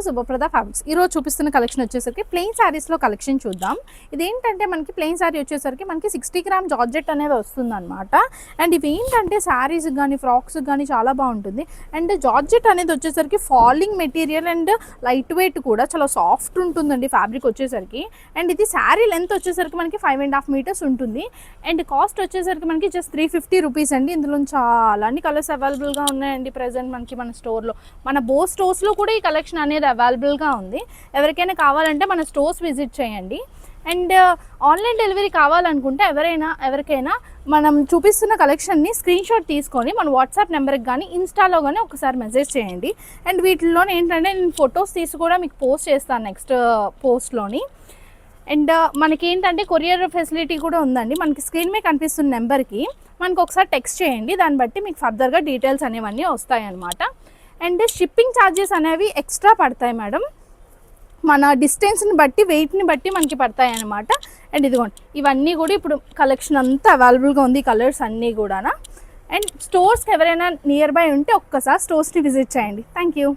Subhaprada fabrics ఈరోజు చూపిస్తున్న collection వచ్చేసరికి ప్లెయిన్ శారీస్లో కలెక్షన్ చూద్దాం. ఇదేంటంటే మనకి ప్లెయిన్ శారీ వచ్చేసరికి మనకి 60 గ్రామ్ జార్జెట్ అనేది వస్తుంది అనమాట. అండ్ ఇవి ఏంటంటే శారీస్ కానీ ఫ్రాక్స్ కానీ చాలా బాగుంటుంది. అండ్ జార్జెట్ అనేది వచ్చేసరికి falling material and light weight కూడా చాలా సాఫ్ట్ ఉంటుందండి ఫ్యాబ్రిక్ వచ్చేసరికి. అండ్ ఇది శారీ లెంత్ వచ్చేసరికి మనకి 5.5 మీటర్స్ ఉంటుంది. అండ్ కాస్ట్ వచ్చేసరికి మనకి జస్ట్ 350 రూపీస్ అండి. ఇందులో చాలా అన్ని కలర్స్ అవైలబుల్గా ఉన్నాయండి ప్రజెంట్ మనకి మన స్టోర్లో. మన బో స్టోర్స్లో కూడా ఈ కలెక్షన్ అనేది అవైలబుల్గా ఉంది. ఎవరికైనా కావాలంటే మన స్టోర్స్ విజిట్ చేయండి. అండ్ ఆన్లైన్ డెలివరీ కావాలనుకుంటే ఎవరికైనా మనం చూపిస్తున్న కలెక్షన్ని స్క్రీన్ షాట్ తీసుకొని మన వాట్సాప్ నెంబర్కి కానీ ఇన్స్టాలో కానీ ఒకసారి మెసేజ్ చేయండి. అండ్ వీటిలో ఏంటంటే నేను ఫొటోస్ తీసి కూడా మీకు పోస్ట్ చేస్తాను నెక్స్ట్ పోస్ట్లోని. అండ్ మనకి ఏంటంటే కొరియర్ ఫెసిలిటీ కూడా ఉందండి. మనకి స్క్రీన్ మీద కనిపిస్తున్న నెంబర్కి మనకు ఒకసారి టెక్స్ట్ చేయండి. దాన్ని బట్టి మీకు ఫర్దర్గా డీటెయిల్స్ అనేవన్నీ వస్తాయి అన్నమాట. అండ్ షిప్పింగ్ ఛార్జెస్ అనేవి ఎక్స్ట్రా పడతాయి మేడం, మన డిస్టెన్స్ని బట్టి వెయిట్ని బట్టి మనకి పడతాయి అన్నమాట. అండ్ ఇదిగోండి ఇవన్నీ కూడా ఇప్పుడు కలెక్షన్ అంతా అవైలబుల్గా ఉంది, కలర్స్ అన్నీ కూడా. అండ్ స్టోర్స్కి ఎవరైనా నియర్ బై ఉంటే ఒక్కసారి స్టోర్స్ని విజిట్ చేయండి. Thank you.